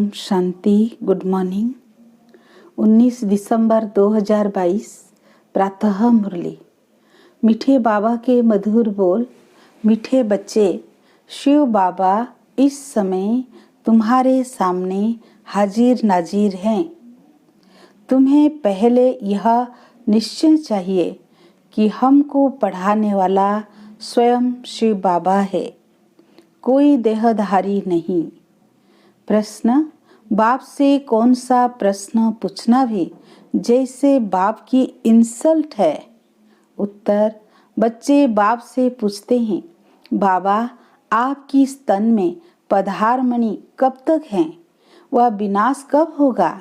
Om Shanti. Good morning. 19 दिसंबर 2022 प्रातः मुरली। मीठे बाबा के मधुर बोल। मीठे बच्चे, शिव बाबा इस समय तुम्हारे सामने हाजिर नाजिर हैं। तुम्हें पहले यह निश्चय चाहिए कि हमको पढ़ाने वाला स्वयं शिव बाबा है, कोई देहधारी नहीं। प्रश्न: बाप से कौन सा प्रश्न पूछना भी जैसे बाप की इंसल्ट है। उत्तर: बच्चे बाप से पूछते हैं, बाबा आपकी स्तन में पधारमणि कब तक है, वह विनाश कब होगा।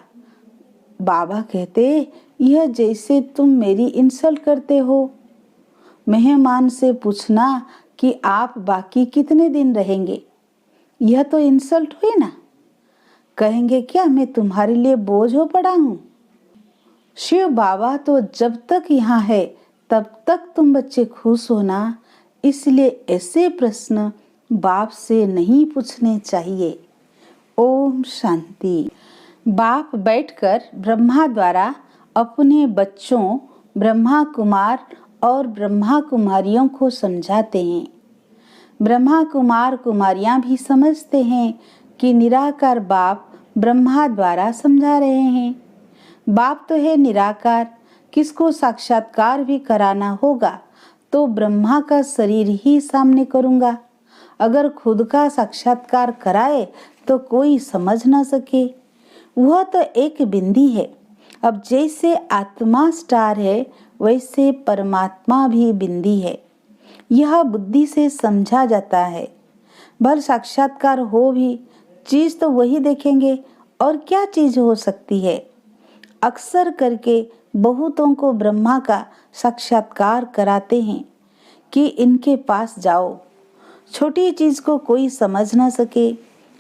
बाबा कहते, यह जैसे तुम मेरी इंसल्ट करते हो। मेहमान से पूछना कि आप बाकी कितने दिन रहेंगे, यह तो इंसल्ट हुई ना। कहेंगे क्या मैं तुम्हारे लिए बोझ हो पड़ा हूँ। शिव बाबा तो जब तक यहाँ है तब तक तुम बच्चे खुश होना, इसलिए ऐसे प्रश्न बाप से नहीं पूछने चाहिए। ओम शांति। बाप बैठकर ब्रह्मा द्वारा अपने बच्चों ब्रह्मा कुमार और ब्रह्मा कुमारियों को समझाते हैं। ब्रह्मा कुमार कुमारियां भी समझते हैं कि निराकार बाप ब्रह्मा द्वारा समझा रहे हैं। बाप तो है निराकार, किसको साक्षात्कार भी कराना होगा तो ब्रह्मा का शरीर ही सामने करूंगा। अगर खुद का साक्षात्कार कराए तो कोई समझ ना सके। वह तो एक बिंदी है। अब जैसे आत्मा स्टार है वैसे परमात्मा भी बिंदी है। यह बुद्धि से समझा जाता है। भल साक्षात्कार हो भी, चीज तो वही देखेंगे और क्या चीज हो सकती है। अक्सर करके बहुतों को ब्रह्मा का साक्षात्कार कराते हैं कि इनके पास जाओ। छोटी चीज को कोई समझ ना सके,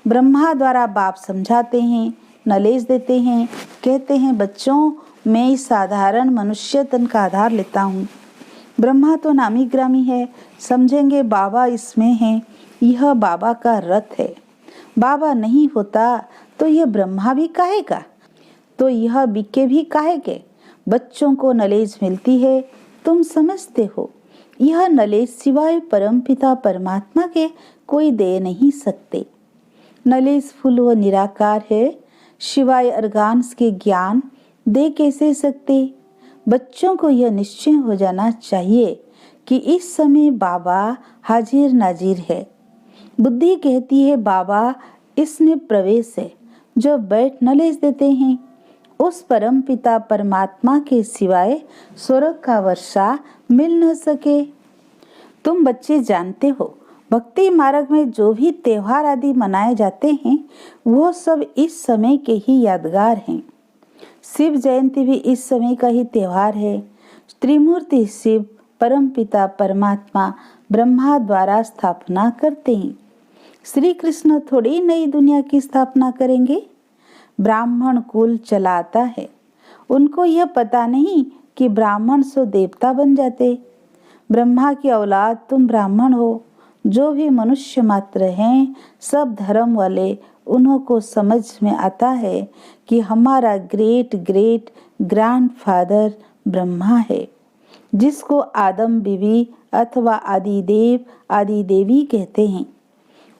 ब्रह्मा द्वारा बाप समझाते हैं, नॉलेज देते हैं। कहते हैं बच्चों, मैं इस साधारण मनुष्य तन का आधार लेता हूँ। ब्रह्मा तो नामी ग्रामी है, समझेंगे बाबा इसमें है। यह बाबा का रथ है। बाबा नहीं होता तो यह ब्रह्मा भी काहे का, तो यह बिके भी काहे के। बच्चों को नॉलेज मिलती है, तुम समझते हो। यह नॉलेज सिवाय परमपिता परमात्मा के कोई दे नहीं सकते। नॉलेज फुल व निराकार है, सिवाय अर्गान्स के ज्ञान दे कैसे सकते। बच्चों को यह निश्चय हो जाना चाहिए कि इस समय बाबा हाजिर नाजिर है। बुद्धि कहती है बाबा इसमें प्रवेश है। जो बैठ नॉलेज देते हैं, उस परम पिता परमात्मा के सिवाय स्वर्ग का वर्षा मिल न सके। तुम बच्चे जानते हो, भक्ति मार्ग में जो भी त्योहार आदि मनाए जाते हैं वो सब इस समय के ही यादगार हैं। शिव जयंती भी इस समय का ही त्योहार है। त्रिमूर्ति शिव परम पिता परमात्मा ब्रह्मा द्वारा स्थापना करते हैं। श्री कृष्ण थोड़ी नई दुनिया की स्थापना करेंगे। ब्राह्मण कुल चलाता है, उनको यह पता नहीं कि ब्राह्मण सो देवता बन जाते। ब्रह्मा की औलाद तुम ब्राह्मण हो। जो भी मनुष्य मात्र हैं सब धर्म वाले, उन्हों को समझ में आता है कि हमारा ग्रेट ग्रेट ग्रैंडफादर ब्रह्मा है, जिसको आदम बीवी अथवा आदिदेव आदि देवी कहते हैं।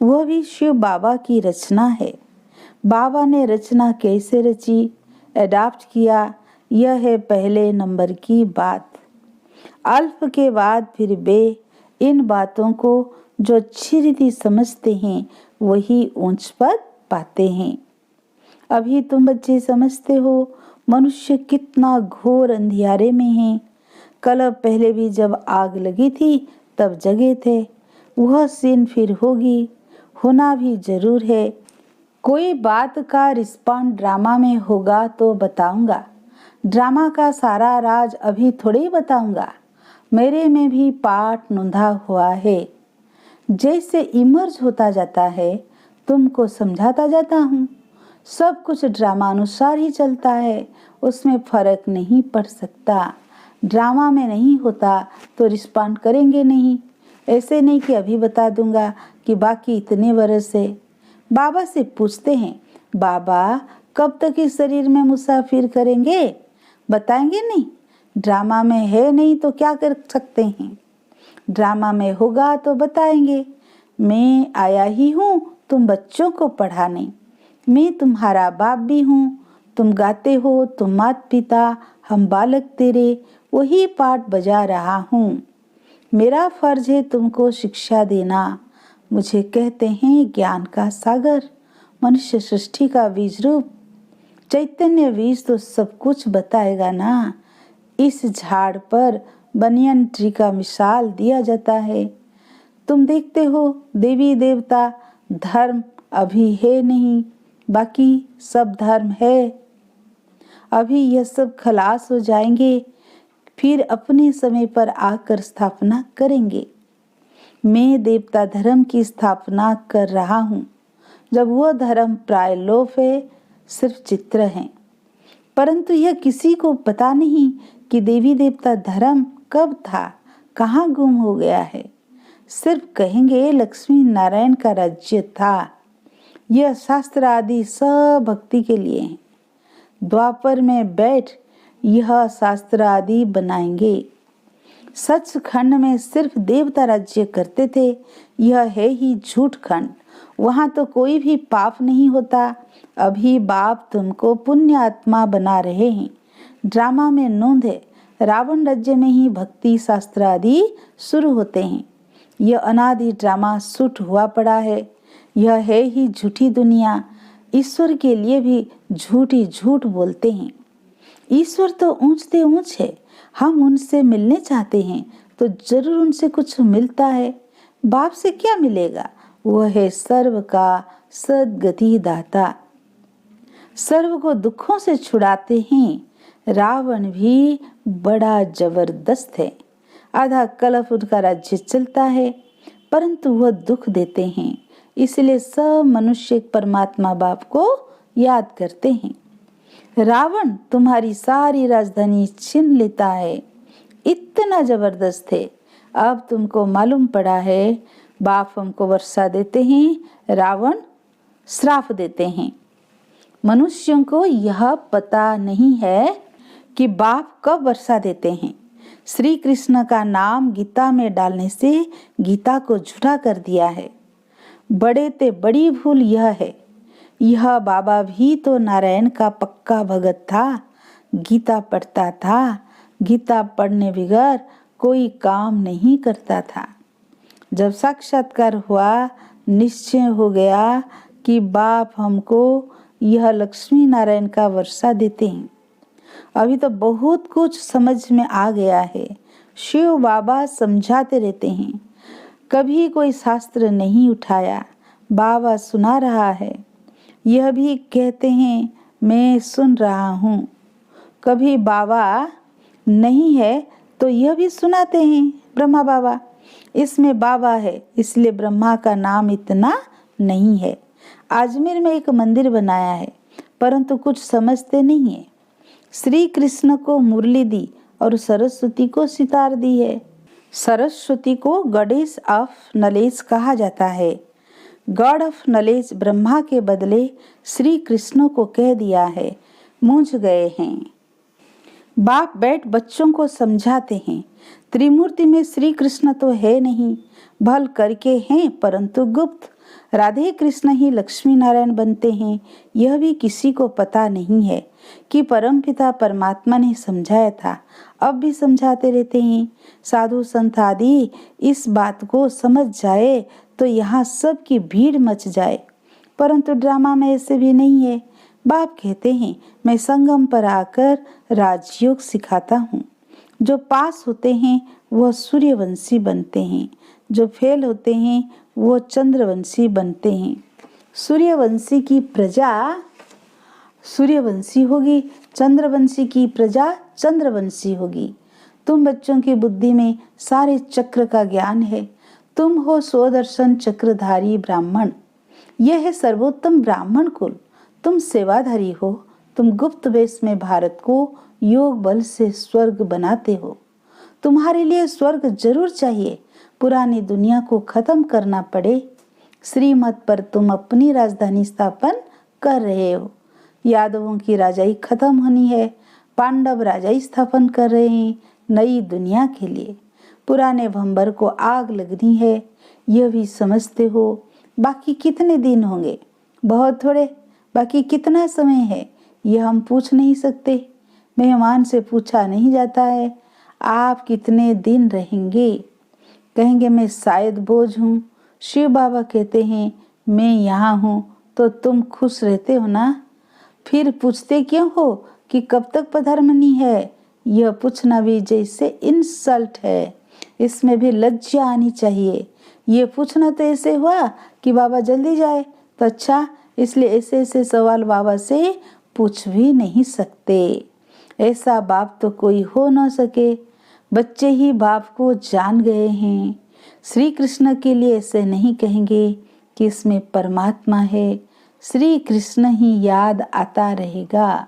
वह भी शिव बाबा की रचना है। बाबा ने रचना कैसे रची, अडॉप्ट किया, यह है पहले नंबर की बात। अल्फ के बाद फिर बे। इन बातों को जो अच्छी रीति समझते हैं वही ऊंच पद पाते हैं। अभी तुम बच्चे समझते हो मनुष्य कितना घोर अंधियारे में है। कल पहले भी जब आग लगी थी तब जगे थे। वह सीन फिर होगी, होना भी जरूर है। कोई बात का रिस्पॉन्ड ड्रामा में होगा तो बताऊंगा। ड्रामा का सारा राज अभी थोड़े ही बताऊंगा। मेरे में भी पाठ नोंधा हुआ है। जैसे इमर्ज होता जाता है तुमको समझाता जाता हूँ। सब कुछ ड्रामा अनुसार ही चलता है, उसमें फर्क नहीं पड़ सकता। ड्रामा में नहीं होता तो रिस्पॉन्ड करेंगे नहीं। ऐसे नहीं कि अभी बता दूंगा कि बाकी इतने बरस है। बाबा से पूछते हैं बाबा कब तक इस शरीर में मुसाफिर करेंगे? बताएंगे नहीं? ड्रामा में है नहीं तो क्या कर सकते हैं? ड्रामा में होगा तो बताएंगे। मैं आया ही हूँ तुम बच्चों को पढ़ाने। मैं तुम्हारा बाप भी हूँ। तुम गाते हो, तुम माता पिता, हम बालक तेरे, वही पाठ बजा रहा हूँ। मेरा फर्ज है तुमको शिक्षा देना। मुझे कहते हैं ज्ञान का सागर, मनुष्य सृष्टि का बीज रूप। चैतन्य बीज तो सब कुछ बताएगा ना। इस झाड़ पर बनियन ट्री का मिसाल दिया जाता है। तुम देखते हो देवी देवता धर्म अभी है नहीं, बाकी सब धर्म है। अभी यह सब खलास हो जाएंगे, फिर अपने समय पर आकर स्थापना करेंगे। मैं देवता धर्म की स्थापना कर रहा हूँ। जब वह धर्म प्राय लोप है, सिर्फ चित्र है। परंतु यह किसी को पता नहीं कि देवी देवता धर्म कब था, कहाँ गुम हो गया है। सिर्फ कहेंगे लक्ष्मी नारायण का राज्य था। यह शास्त्र आदि सब भक्ति के लिए है। द्वापर में बैठ यह शास्त्र आदि बनाएंगे। सचखंड में सिर्फ देवता राज्य करते थे। यह है ही झूठ खंड। वहां तो कोई भी पाप नहीं होता। अभी बाप तुमको पुण्य आत्मा बना रहे हैं। ड्रामा में नोंद है, रावण राज्य में ही भक्ति शास्त्र आदि शुरू होते हैं। यह अनादि ड्रामा शूट हुआ पड़ा है। यह है ही झूठी दुनिया। ईश्वर के लिए भी झूठी झूठ बोलते हैं। ईश्वर तो ऊंच से ऊंच है। हम उनसे मिलने चाहते हैं तो जरूर उनसे कुछ मिलता है। बाप से क्या मिलेगा? वह है सर्व का सद्गति दाता। सर्व को दुखों से छुड़ाते हैं। रावण भी बड़ा जबरदस्त है। आधा कलप उनका राज्य चलता है, परंतु वह दुख देते हैं। इसलिए सब मनुष्य परमात्मा बाप को याद करते हैं। रावण तुम्हारी सारी राजधानी छीन लेता है। इतना जबरदस्त है। अब तुमको मालूम पड़ा है। बाप हमको वर्षा देते हैं, रावण श्राप देते हैं। मनुष्यों को यह पता नहीं है कि बाप कब वर्षा देते हैं। श्री कृष्ण का नाम गीता में डालने से गीता को झूठा कर दिया है। बड़े ते बड़ी भूल यह है। यह बाबा भी तो नारायण का पक्का भगत था। गीता पढ़ता था। गीता पढ़ने बगैर कोई काम नहीं करता था। जब साक्षात्कार हुआ, निश्चय हो गया कि बाप हमको यह लक्ष्मी नारायण का वर्षा देते हैं। अभी तो बहुत कुछ समझ में आ गया है। शिव बाबा समझाते रहते हैं। कभी कोई शास्त्र नहीं उठाया, बाबा सुना रहा है। यह भी कहते हैं मैं सुन रहा हूँ। कभी बाबा नहीं है तो यह भी सुनाते हैं ब्रह्मा बाबा। इसमें बाबा है, इसलिए ब्रह्मा का नाम इतना नहीं है। अजमेर में एक मंदिर बनाया है, परंतु कुछ समझते नहीं है। श्री कृष्ण को मुरली दी और सरस्वती को सितार दी है। सरस्वती को गॉडेस ऑफ नॉलेज कहा जाता है। गॉड ऑफ नॉलेज ब्रह्मा के बदले श्री कृष्ण को कह दिया है। मूंझ गए हैं। बाप बैठ बच्चों को समझाते हैं। त्रिमूर्ति में श्री कृष्ण तो है नहीं, भल करके हैं परंतु गुप्त। राधे कृष्ण ही लक्ष्मी नारायण बनते हैं। यह भी किसी को पता नहीं है कि परमपिता परमात्मा ने समझाया था। अब भी समझाते रहते हैं। साधु संत आदि इस बात को समझ जाए तो यहाँ सब की भीड़ मच जाए, परंतु ड्रामा में ऐसे भी नहीं है। बाप कहते हैं मैं संगम पर आकर राजयोग सिखाता हूँ। जो पास होते हैं वह सूर्यवंशी बनते हैं, जो फेल होते हैं वो चंद्रवंशी बनते हैं। सूर्यवंशी की प्रजा सूर्यवंशी होगी, चंद्रवंशी की प्रजा चंद्रवंशी होगी। तुम बच्चों की बुद्धि में सारे चक्र का ज्ञान है। तुम हो स्वदर्शन चक्रधारी ब्राह्मण। यह है सर्वोत्तम ब्राह्मण कुल। तुम सेवाधारी हो। तुम गुप्त वेश में भारत को योग बल से स्वर्ग बनाते हो। तुम्हारे लिए स्वर्ग जरूर चाहिए। पुरानी दुनिया को खत्म करना पड़े। श्रीमत पर तुम अपनी राजधानी स्थापन कर रहे हो। यादवों की राजाई खत्म होनी है, पांडव राजाई स्थापन कर रहे हैं नई दुनिया के लिए। पुराने भंबर को आग लगनी है, यह भी समझते हो। बाकी कितने दिन होंगे? बहुत थोड़े। बाकी कितना समय है यह हम पूछ नहीं सकते। मेहमान से पूछा नहीं जाता है आप कितने दिन रहेंगे। कहेंगे मैं शायद बोझ हूँ। शिव बाबा कहते हैं मैं यहाँ हूँ तो तुम खुश रहते हो ना। फिर पूछते क्यों हो कि कब तक पधर्मनी है? यह पूछना भी जैसे इंसल्ट है, इसमें भी लज्जा आनी चाहिए। ये पूछना तो ऐसे हुआ कि बाबा जल्दी जाए तो अच्छा, इसलिए ऐसे ऐसे सवाल बाबा से पूछ भी नहीं सकते। ऐसा बाप तो कोई हो न सके। बच्चे ही बाप को जान गए हैं। श्री कृष्ण के लिए ऐसे नहीं कहेंगे कि इसमें परमात्मा है। श्री कृष्ण ही याद आता रहेगा,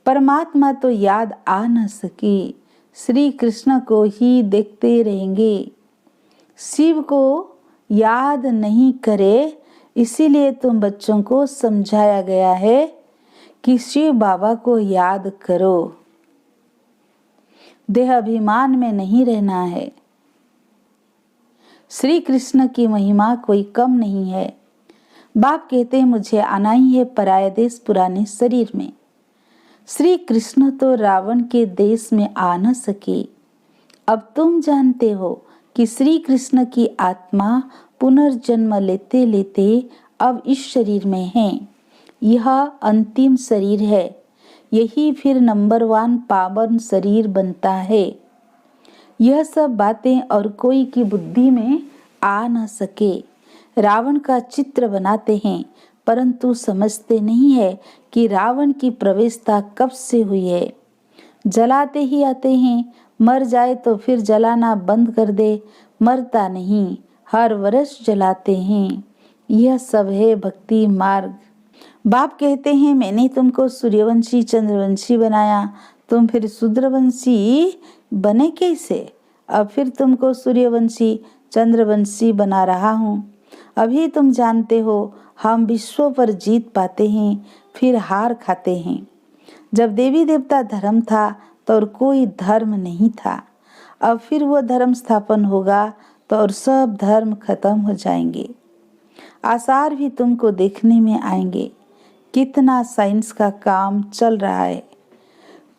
परमात्मा तो याद आ न सके। श्री कृष्ण को ही देखते रहेंगे। शिव को याद नहीं करे, इसीलिए तुम बच्चों को समझाया गया है कि शिव बाबा को याद करो। देह अभिमान में नहीं रहना है। श्री कृष्ण की महिमा कोई कम नहीं है। बाप कहते हैं मुझे आना ही है पराया देश पुराने शरीर में। श्री कृष्ण तो रावण के देश में आ न सके। अब तुम जानते हो कि श्री कृष्ण की आत्मा पुनर्जन्म लेते लेते अब इस शरीर में है। यह अंतिम शरीर है। यही फिर नंबर 1 पावन शरीर बनता है। यह सब बातें और कोई की बुद्धि में आ न सके। रावण का चित्र बनाते हैं परंतु समझते नहीं है कि रावण की प्रवेशता कब से हुई है। जलाते ही आते हैं, मर जाए तो फिर जलाना बंद कर दे, मरता नहीं, हर वर्ष जलाते हैं। यह सब है भक्ति मार्ग। बाप कहते हैं मैंने तुमको सूर्यवंशी चंद्रवंशी बनाया, तुम फिर शूद्रवंशी बने कैसे? अब फिर तुमको सूर्यवंशी चंद्रवंशी बना रहा हूँ। अभी तुम जानते हो हम विश्व पर जीत पाते हैं फिर हार खाते हैं। जब देवी देवता धर्म था तो और कोई धर्म नहीं था। अब फिर वो धर्म स्थापन होगा तो और सब धर्म खत्म हो जाएंगे। आसार भी तुमको देखने में आएंगे। कितना साइंस का काम चल रहा है।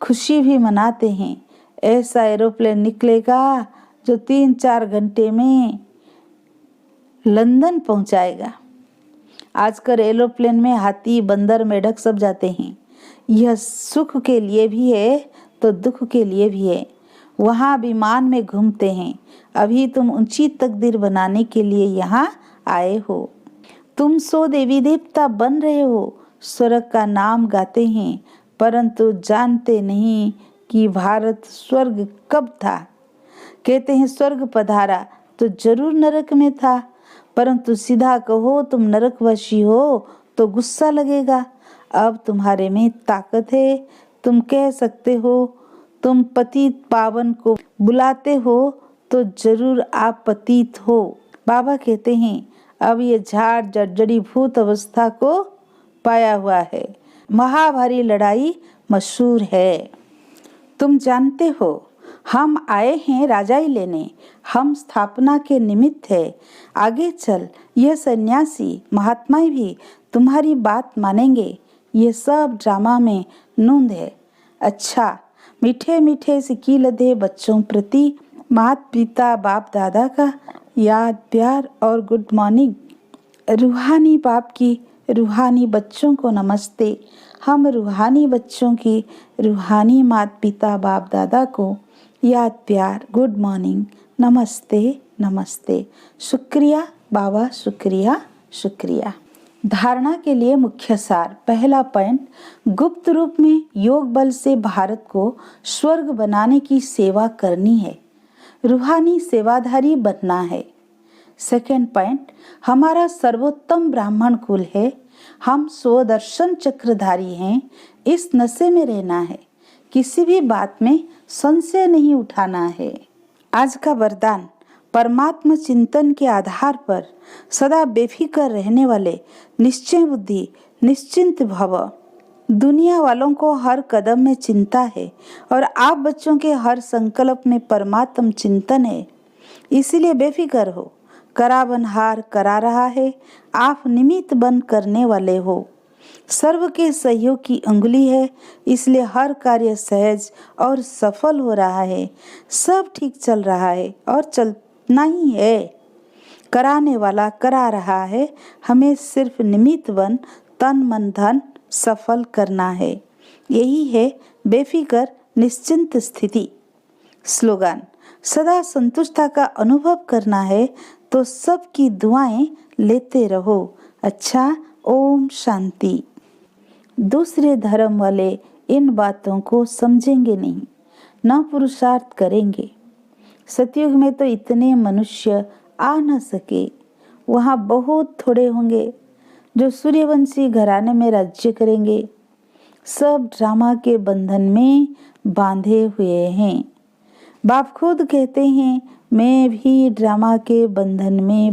खुशी भी मनाते हैं। ऐसा एरोप्लेन निकलेगा जो 3-4 घंटे में लंदन पहुंचाएगा। आजकल एरोप्लेन में हाथी बंदर मेढक सब जाते हैं। यह सुख के लिए भी है तो दुख के लिए भी है। वहाँ विमान में घूमते हैं। अभी तुम ऊंची तकदीर बनाने के लिए यहाँ आए हो। तुम सो देवी देवता बन रहे हो, स्वर्ग का नाम गाते हैं परंतु जानते नहीं कि भारत स्वर्ग कब था। कहते हैं स्वर्ग पधारा तो जरूर नरक में था, परंतु सीधा कहो तुम नरकवासी हो तो गुस्सा लगेगा। अब तुम्हारे में ताकत है, तुम कह सकते हो। तुम पतित पावन को बुलाते हो तो जरूर आप पतित हो। बाबा कहते हैं अब ये झाड़ जड़ी भूत अवस्था को पाया हुआ है। महाभारी लड़ाई मशहूर है। तुम जानते हो हम आए हैं राजाई लेने, हम स्थापना के निमित्त है। आगे चल यह सन्यासी महात्माएं भी तुम्हारी बात मानेंगे। ये सब ड्रामा में नूंद है। अच्छा, मीठे मीठे सिक्की लदे बच्चों प्रति माता पिता बाप दादा का याद प्यार और गुड मॉर्निंग। रूहानी बाप की रूहानी बच्चों को नमस्ते। हम रूहानी बच्चों की रूहानी माता पिता बाप दादा को याद प्यार गुड मॉर्निंग नमस्ते नमस्ते। शुक्रिया बाबा, शुक्रिया शुक्रिया। धारणा के लिए मुख्य सार। पहला पॉइंट, गुप्त रूप में योग बल से भारत को स्वर्ग बनाने की सेवा करनी है, रूहानी सेवाधारी बनना है। सेकेंड पॉइंट, हमारा सर्वोत्तम ब्राह्मण कुल है, हम स्वदर्शन चक्रधारी हैं। इस नशे में रहना है, किसी भी बात में संशय नहीं उठाना है। आज का वरदान, परमात्मा चिंतन के आधार पर सदा बेफिक्र रहने वाले निश्चय बुद्धि निश्चिंत भव। दुनिया वालों को हर कदम में चिंता है और आप बच्चों के हर संकल्प में परमात्म चिंतन है, इसलिए बेफिक्र हो। कराबनहार करा रहा है, आप निमित्त बन करने वाले हो। सर्व के सहयोग की अंगुली है, इसलिए हर कार्य सहज और सफल हो रहा है। सब ठीक चल रहा है और चलना ही है। कराने वाला करा रहा है, हमें सिर्फ निमित्त बन तन मन धन सफल करना है। यही है बेफिक्र निश्चिंत स्थिति। स्लोगन: सदा संतुष्टता का अनुभव करना है तो सबकी दुआएं लेते रहो। अच्छा, ओम शांति। दूसरे धर्म वाले इन बातों को समझेंगे नहीं, न पुरुषार्थ करेंगे। सतयुग में तो इतने मनुष्य आ न सके। वहाँ बहुत थोड़े होंगे जो सूर्यवंशी घराने में राज्य करेंगे। सब ड्रामा के बंधन में बांधे हुए हैं। बाप खुद कहते हैं, मैं भी ड्रामा के बंधन में